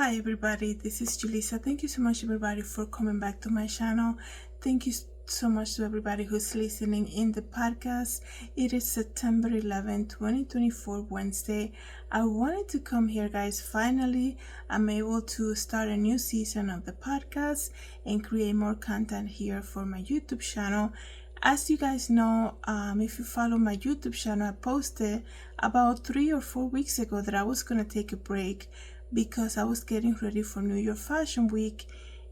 Hi everybody, this is Julissa. Thank you so much everybody for coming back to my channel. Thank you so much to everybody who's listening in the podcast. It is September 11, 2024, Wednesday. I wanted to come here, guys. Finally, I'm able to start a new season of the podcast and create more content here for my YouTube channel. As you guys know, if you follow my YouTube channel, I posted about 3 or 4 weeks ago that I was going to take a break because I was getting ready for New York Fashion Week.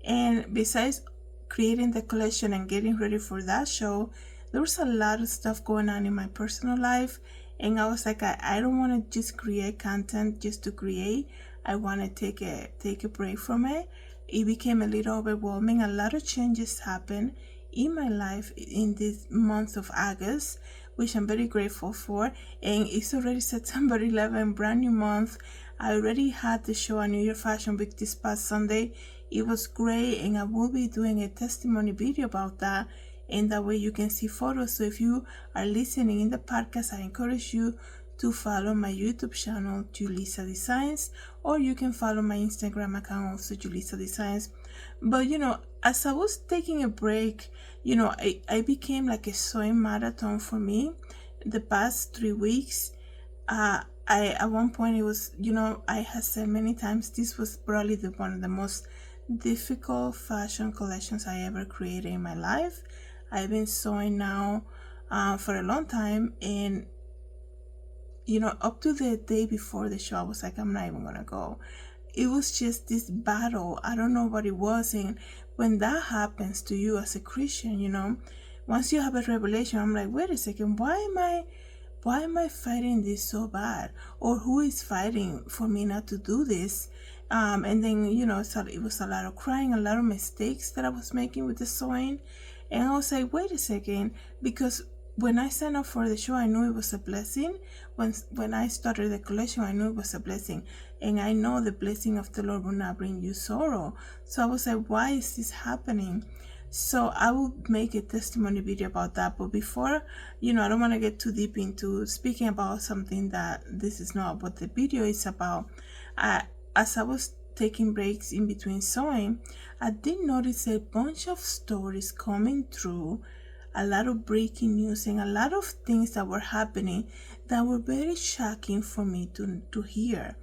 And besides creating the collection and getting ready for that show, there was a lot of stuff going on in my personal life. And I was like, I don't want to just create content just to create. I want to take a break from it. It became a little overwhelming. A lot of changes happened in my life in this month of August, which I'm very grateful for. And it's already September 11, brand new month. I already had the show at New York Fashion Week this past Sunday. It was great, and I will be doing a testimony video about that, and that way you can see photos. So if you are listening in the podcast, I encourage you to follow my YouTube channel, Julissa Designs, or you can follow my Instagram account, also Julissa Designs. But as I was taking a break, I became like a sewing marathon for me the past 3 weeks. At one point it was, I had said many times, this was probably one of the most difficult fashion collections I ever created in my life. I've been sewing now for a long time, and up to the day before the show, I was like, I'm not even gonna go. It was just this battle. I don't know what it was. And when that happens to you as a Christian, once you have a revelation, I'm like, wait a second, why am I fighting this so bad? Or who is fighting for me not to do this? And then, it was a lot of crying, a lot of mistakes that I was making with the sewing. And I was like, wait a second, because when I signed up for the show, I knew it was a blessing. When I started the collection, I knew it was a blessing. And I know the blessing of the Lord will not bring you sorrow. So I was like, why is this happening? So I will make a testimony video about that. But before, I don't want to get too deep into speaking about something that this is not what the video is about. As I was taking breaks in between sewing, I did notice a bunch of stories coming through, a lot of breaking news, and a lot of things that were happening that were very shocking for me to hear.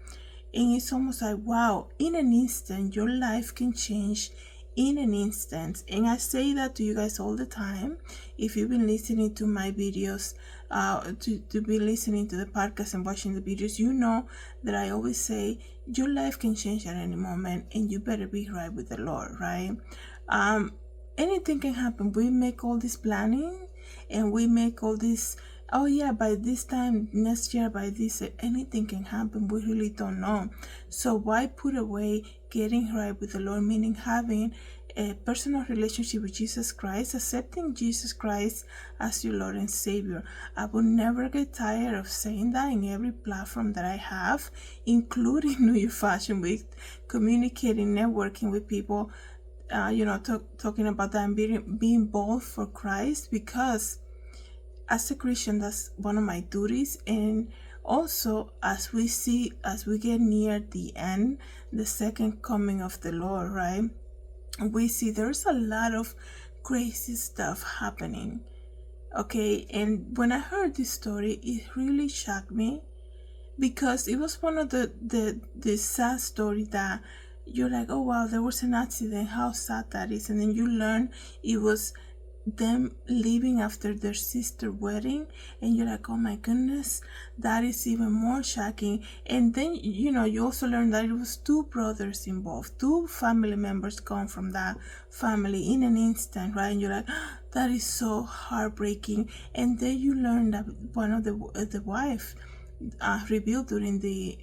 And it's almost like, wow, in an instant, your life can change in an instant. And I say that to you guys all the time. If you've been listening to my videos, to be listening to the podcast and watching the videos, you know that I always say your life can change at any moment, and you better be right with the Lord, right? Anything can happen. We make all this planning, and we make all this, oh yeah, by this time next year, by this, anything can happen. We really don't know. So why put away getting right with the Lord, meaning having a personal relationship with Jesus Christ, accepting Jesus Christ as your Lord and Savior? I will never get tired of saying that in every platform that I have, including New York Fashion Week, communicating, networking with people, talking about that and being bold for Christ, because as a Christian, that's one of my duties. And also, as we get near the end, the second coming of the Lord, right? We see there's a lot of crazy stuff happening. Okay, and when I heard this story, it really shocked me, because it was one of the sad story that you're like, oh wow, there was an accident, how sad that is. And then you learn it was them leaving after their sister wedding, and you're like, oh my goodness, that is even more shocking. And then you also learn that it was 2 brothers involved, 2 family members gone from that family in an instant, right? And you're like, that is so heartbreaking. And then you learn that one of the wife revealed during the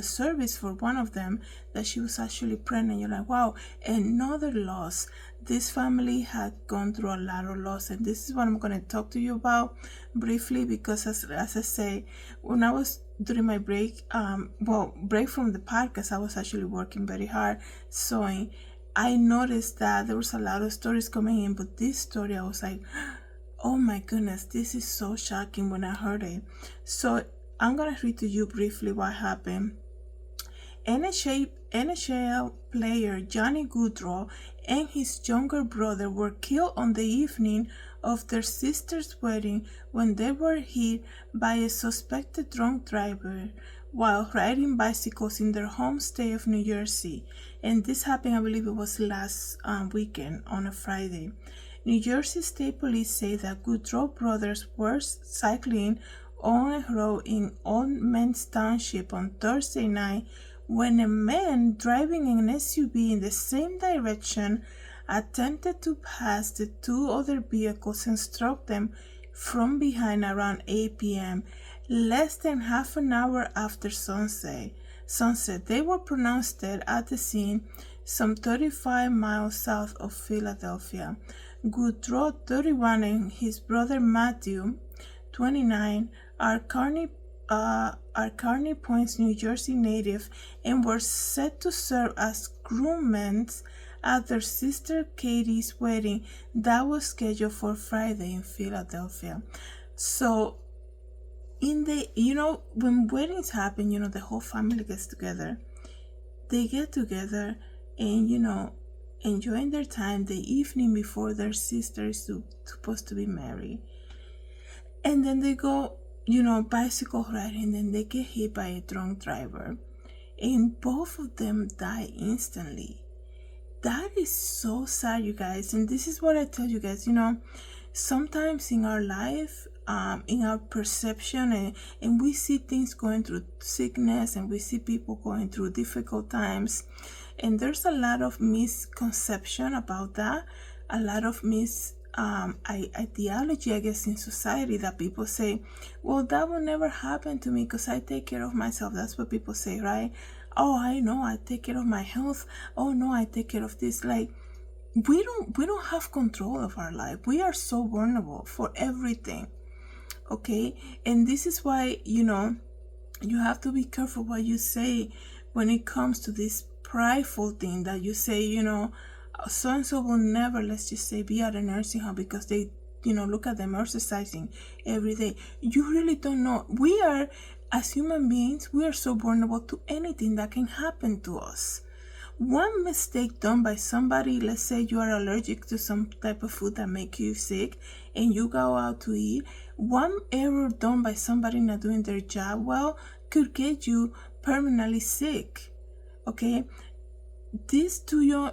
service for one of them that she was actually pregnant. You're like, wow, another loss. This family had gone through a lot of loss, and this is what I'm going to talk to you about briefly, because as I say, when I was during my break, break from the podcast, I was actually working very hard sewing. I noticed that there was a lot of stories coming in, but this story, I was like, oh my goodness, this is so shocking when I heard it. So I'm going to read to you briefly what happened. NHL player Johnny Gaudreau and his younger brother were killed on the evening of their sister's wedding when they were hit by a suspected drunk driver while riding bicycles in their home state of New Jersey. And this happened, I believe it was last weekend on a Friday. New Jersey State Police say that Gaudreau brothers were cycling on a road in Old Men's Township on Thursday night when a man driving an SUV in the same direction attempted to pass the two other vehicles and struck them from behind around 8 p.m., less than half an hour after sunset. They were pronounced dead at the scene, some 35 miles south of Philadelphia. Gaudreau, 31, and his brother Matthew, 29, are Kearney Points, New Jersey native and were set to serve as groomsmen at their sister Katie's wedding that was scheduled for Friday in Philadelphia. So when weddings happen, the whole family gets together. They get together and, enjoying their time the evening before their sister is supposed to be married. And then they go, bicycle riding, and then they get hit by a drunk driver. And both of them die instantly. That is so sad, you guys. And this is what I tell you guys, sometimes in our life, in our perception, and we see things going through sickness, and we see people going through difficult times, and there's a lot of misconception about that, a lot of ideology, I guess, in society, that people say, well, that will never happen to me because I take care of myself. That's what people say, right? Oh, I know, I take care of my health. Oh no, I take care of this. Like, we don't have control of our life. We are so vulnerable for everything. Okay, and this is why you have to be careful what you say when it comes to this prideful thing that you say, so and so will never, let's just say, be at a nursing home because they look at them exercising every day. You really don't know. We are, as human beings, we are so vulnerable to anything that can happen to us. One mistake done by somebody, let's say you are allergic to some type of food that make you sick and you go out to eat, one error done by somebody not doing their job well could get you permanently sick. Okay, these two young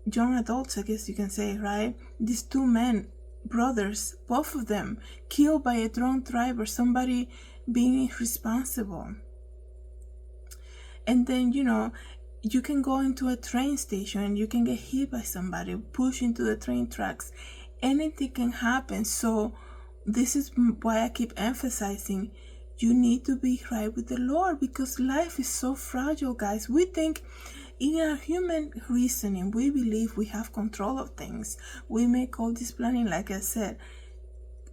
adults, I guess you can say, right? These two men, brothers, both of them killed by a drunk driver, somebody being irresponsible. And then, you can go into a train station and you can get hit by somebody, push into the train tracks. Anything can happen. So this is why I keep emphasizing you need to be right with the Lord, because life is so fragile, guys. We think in our human reasoning, we believe we have control of things. We make all this planning, like I said.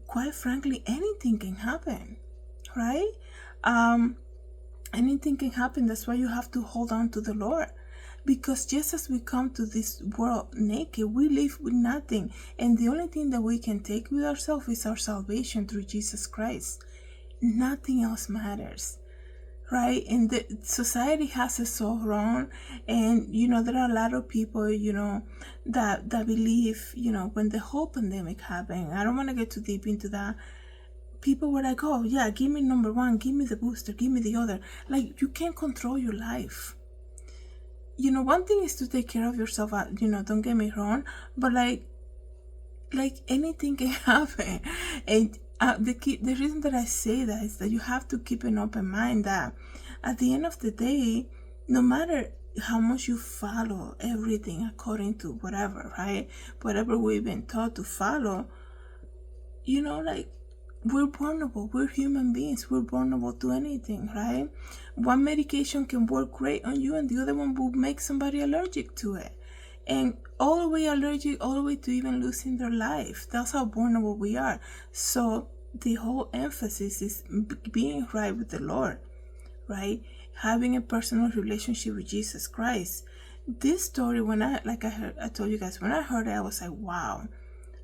Quite frankly, anything can happen, right? Anything can happen. That's why you have to hold on to the Lord, because just as we come to this world naked, we live with nothing, and the only thing that we can take with ourselves is our salvation through Jesus Christ. Nothing else matters, right? And the society has it so wrong, and there are a lot of people that believe, when the whole pandemic happened, I don't want to get too deep into that. People were like, oh yeah, give me number one, give me the booster, give me the other. Like, you can't control your life. One thing is to take care of yourself, don't get me wrong, but like anything can happen. And the reason that I say that is that you have to keep an open mind that at the end of the day, no matter how much you follow everything according to whatever, right? Whatever we've been taught to follow, we're vulnerable. We're human beings. We're vulnerable to anything, right? One medication can work great on you and the other one will make somebody allergic to it. And all the way allergic, all the way to even losing their life. That's how vulnerable we are. So the whole emphasis is being right with the Lord, right? Having a personal relationship with Jesus Christ. This story, I told you guys, when I heard it, I was like, wow.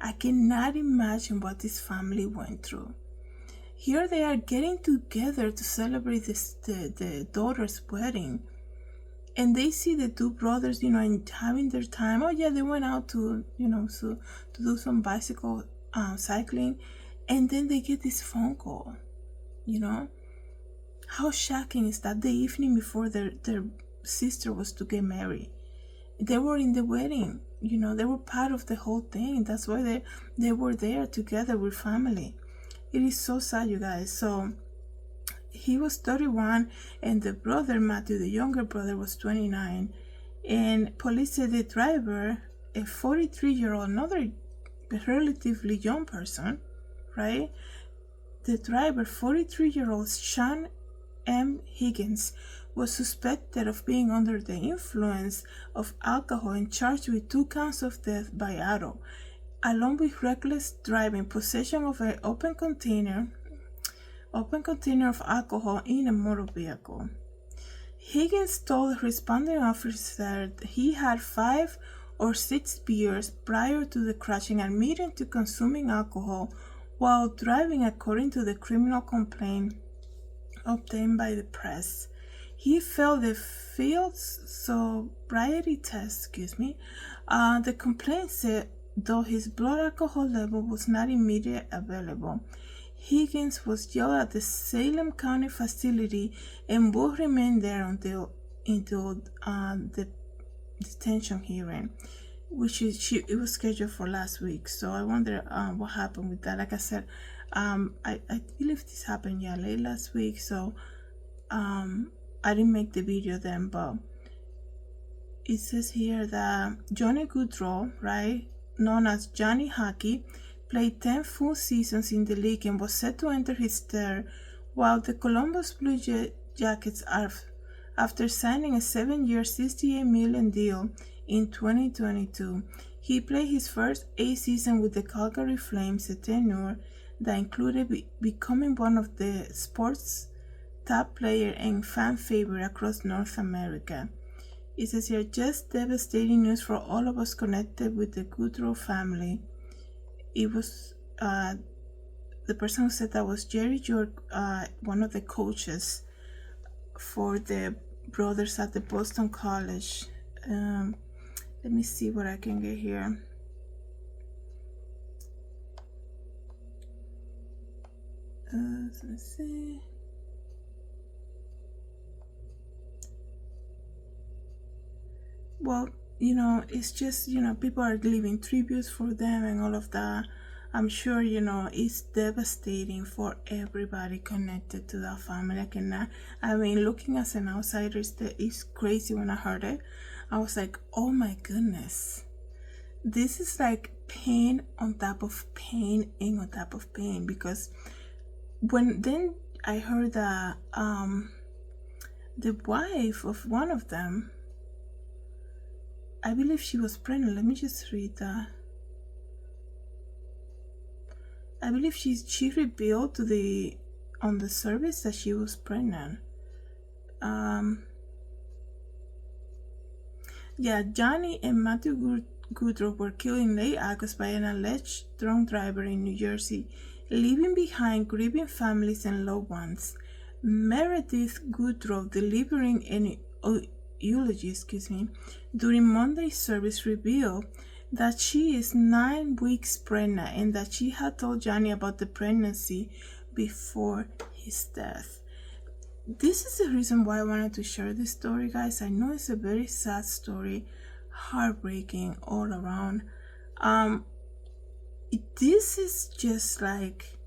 I cannot imagine what this family went through. Here they are getting together to celebrate the daughter's wedding, and they see the two brothers, and having their time. Oh yeah, they went out to, to do some bicycle cycling, and then they get this phone call. How shocking is that? The evening before their sister was to get married, they were in the wedding. They were part of the whole thing. That's why they were there together with family. It is so sad, you guys. So he was 31, and the brother Matthew, the younger brother, was 29. And police said the driver, a 43-year-old, another relatively young person, right? The driver, 43-year-old Sean M. Higgins, was suspected of being under the influence of alcohol and charged with 2 counts of theft by auto, along with reckless driving, possession of an open container of alcohol in a motor vehicle. Higgins told the responding officer that he had 5 or 6 beers prior to the crashing, admitting to consuming alcohol while driving, according to the criminal complaint obtained by the press. He failed the field sobriety test, The complaint said, though his blood alcohol level was not immediately available, Higgins was jailed at the Salem County facility and will remain there until the detention hearing, it was scheduled for last week. So I wonder what happened with that. Like I said, I believe this happened late last week. So I didn't make the video then, but it says here that Johnny Gaudreau, right, known as Johnny Hockey, played 10 full seasons in the league and was set to enter his third, while the Columbus Blue Jackets are, after signing a 7-year, $68 million deal in 2022. He played his first 8 seasons with the Calgary Flames, a tenure that included becoming one of the sport's top player and fan favorite across North America. It says here, just devastating news for all of us connected with the Gaudreau family. It was the person who said that was Jerry George, one of the coaches for the brothers at the Boston College. Let me see what I can get here. Let's see. Well, it's just, people are leaving tributes for them and all of that. I'm sure, it's devastating for everybody connected to that family. Looking as an outsider, it's crazy. When I heard it, I was like, oh my goodness. This is like pain on top of pain and on top of pain, because then I heard that the wife of one of them, I believe she was pregnant. Let me just read that. I believe she revealed on the service that she was pregnant. Johnny and Matthew Gaudreau were killed in late August by an alleged drunk driver in New Jersey, leaving behind grieving families and loved ones. Meredith Gaudreau, delivering an eulogy, during Monday's service, revealed that she is 9 weeks pregnant and that she had told Johnny about the pregnancy before his death. This is the reason why I wanted to share this story, guys. I know it's a very sad story, heartbreaking all around. This is just like,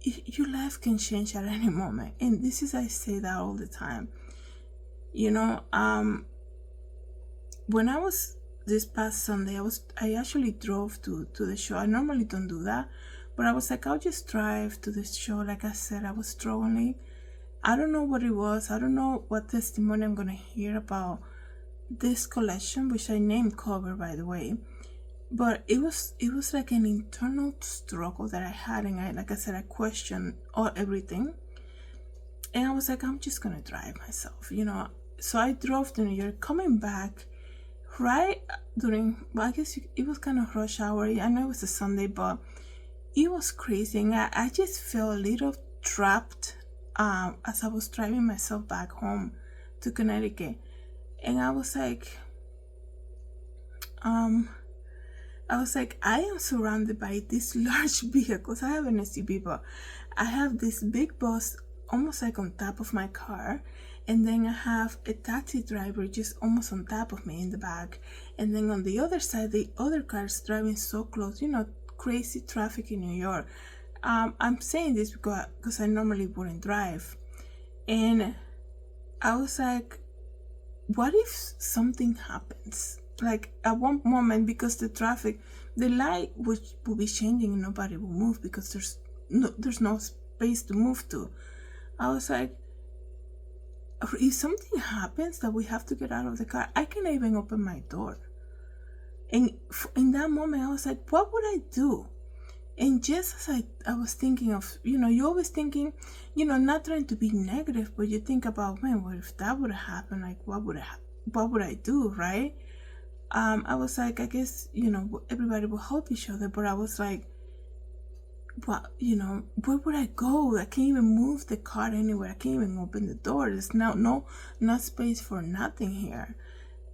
your life can change at any moment, and I say that all the time. When I was this past Sunday, I actually drove to the show. I normally don't do that, but I was like, I'll just drive to the show. Like I said, I was struggling. I don't know what it was. I don't know what testimony I'm gonna hear about this collection, which I named Cover, by the way. But it was like an internal struggle that I had, and I questioned everything. And I was like, I'm just gonna drive myself, So I drove to New York, coming back right during, I guess it was kind of rush hour. I know it was a Sunday, but it was crazy. And I just felt a little trapped as I was driving myself back home to Connecticut. And I was like, I am surrounded by these large vehicles. I have an SUV, but I have this big bus almost like on top of my car. And then I have a taxi driver just almost on top of me in the back. And then on the other side, the other cars driving so close, crazy traffic in New York. I'm saying this because I normally wouldn't drive. And I was like, what if something happens? Like at one moment, because the light will be changing and nobody will move because there's no space to move to. I was like, if something happens that we have to get out of the car, I cannot even open my door. And in that moment, I was like, what would I do? And just as I was thinking of, you're always thinking, not trying to be negative, but you think about, man, what if that would have happened? Like, what would I do, right? I was like, I guess, everybody will help each other, but I was like, what, where would I go? I can't even move the car anywhere. I can't even open the door. There's no space for nothing here.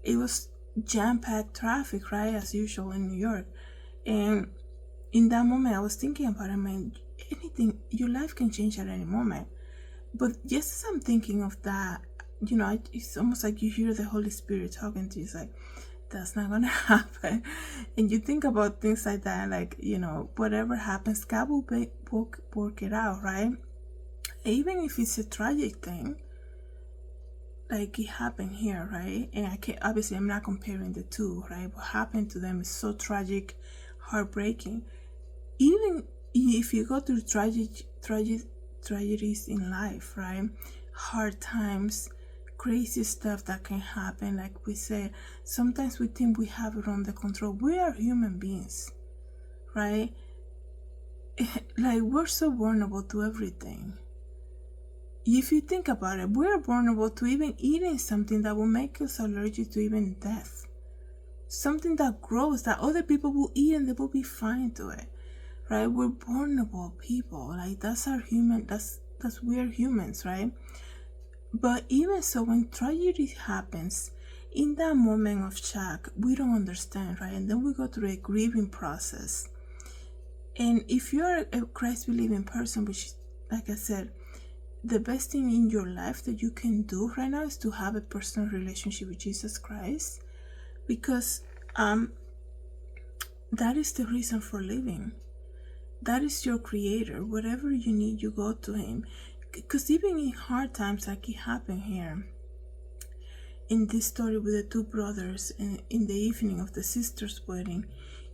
It was jam-packed traffic, right, as usual in New York. And in that moment, I was thinking about it, man, your life can change at any moment. But just as I'm thinking of that, it's almost like you hear the Holy Spirit talking to you. It's like, that's not gonna happen. And you think about things like that, like, whatever happens, God will work it out, right? Even if it's a tragic thing, like it happened here, right? And obviously I'm not comparing the two, right? What happened to them is so tragic, heartbreaking. Even if you go through tragedies in life, right? Hard times, crazy stuff that can happen. Like we said, sometimes we think we have it under control. We are human beings, right? Like we're so vulnerable to everything. If you think about it, we're vulnerable to even eating something that will make us allergic to even death. Something that grows that other people will eat and they will be fine to it, right? We're vulnerable people. Like that's we are humans, right? But even so, when tragedy happens, in that moment of shock, we don't understand, right? And then we go through a grieving process. And if you're a Christ-believing person, which is, like I said, the best thing in your life that you can do right now is to have a personal relationship with Jesus Christ, because that is the reason for living. That is your creator. Whatever you need, you go to him. Because even in hard times, like it happened here in this story with the two brothers in the evening of the sister's wedding,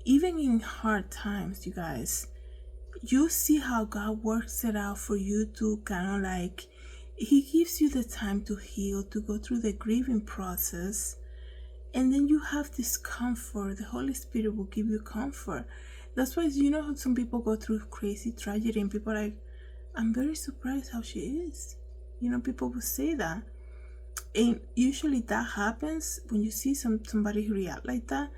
even in hard times, you guys, you see how God works it out for you to kind of like, he gives you the time to heal, to go through the grieving process, and then you have this comfort. The Holy Spirit will give you comfort. That's why, how some people go through crazy tragedy and people are like, I'm very surprised how she is. People will say that. And usually that happens when you see somebody react like that.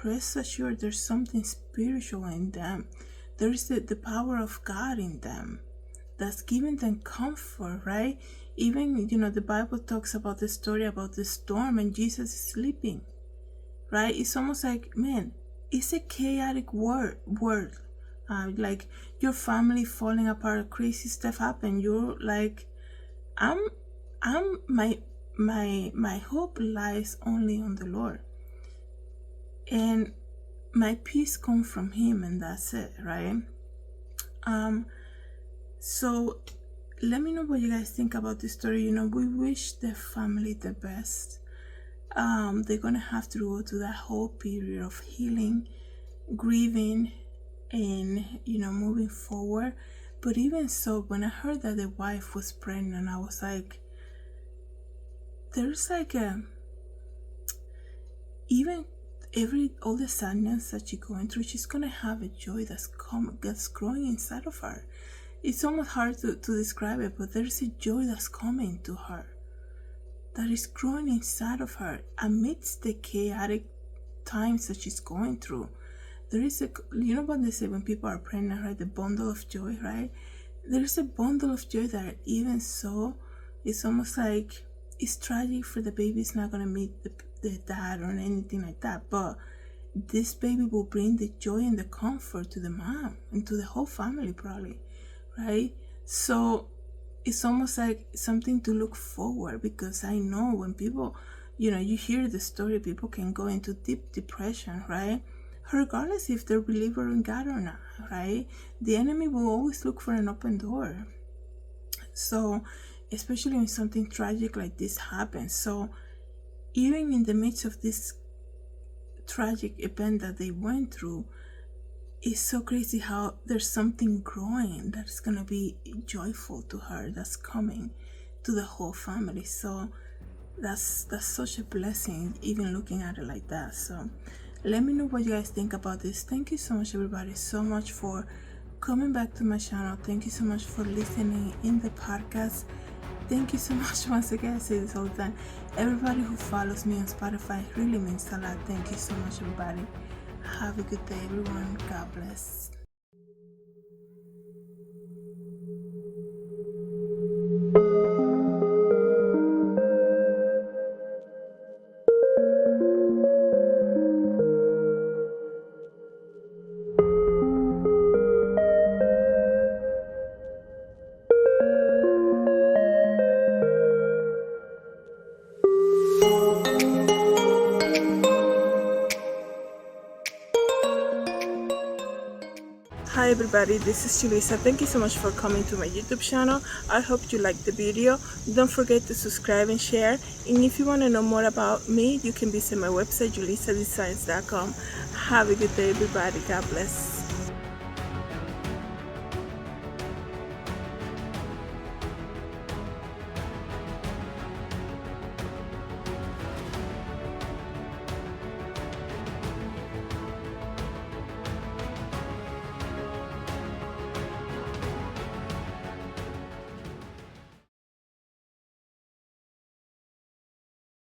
Rest assured there's something spiritual in them. There is the power of God in them that's giving them comfort, right? Even, the Bible talks about the story about the storm and Jesus is sleeping, right? It's almost like, man, it's a chaotic world. Like your family falling apart, crazy stuff happen. You're like, my hope lies only on the Lord, and my peace comes from him, and that's it, right? So let me know what you guys think about this story. We wish the family the best. They're gonna have to go through that whole period of healing, grieving, and moving forward. But even so, when I heard that the wife was pregnant, I was like, there's like all the sadness that she's going through, she's gonna have a joy that's growing inside of her. It's almost hard to describe it, but there's a joy that's coming to her, that is growing inside of her amidst the chaotic times that she's going through. There is what they say when people are pregnant, right? The bundle of joy, right? There's a bundle of joy that even so, it's almost like it's tragic for the baby. It's not gonna meet the dad or anything like that, but this baby will bring the joy and the comfort to the mom and to the whole family, probably, right? So it's almost like something to look forward, because I know when people, you hear the story, people can go into deep depression, right? Regardless if they're believer in God or not, right? The enemy will always look for an open door. So, especially when something tragic like this happens. So, even in the midst of this tragic event that they went through, it's so crazy how there's something growing that's gonna be joyful to her, that's coming to the whole family. So that's such a blessing, even looking at it like that. So let me know what you guys think about this. Thank you so much, everybody, so much for coming back to my channel. Thank you so much for listening in the podcast. Thank you so much once again. I say this all the time. Everybody who follows me on Spotify really means a lot. Thank you so much, everybody. Have a good day, everyone. God bless. Hi everybody, this is Julissa. Thank you so much for coming to my YouTube channel. I hope you liked the video. Don't forget to subscribe and share. And if you want to know more about me, you can visit my website, julissadesigns.com. Have a good day, everybody. God bless.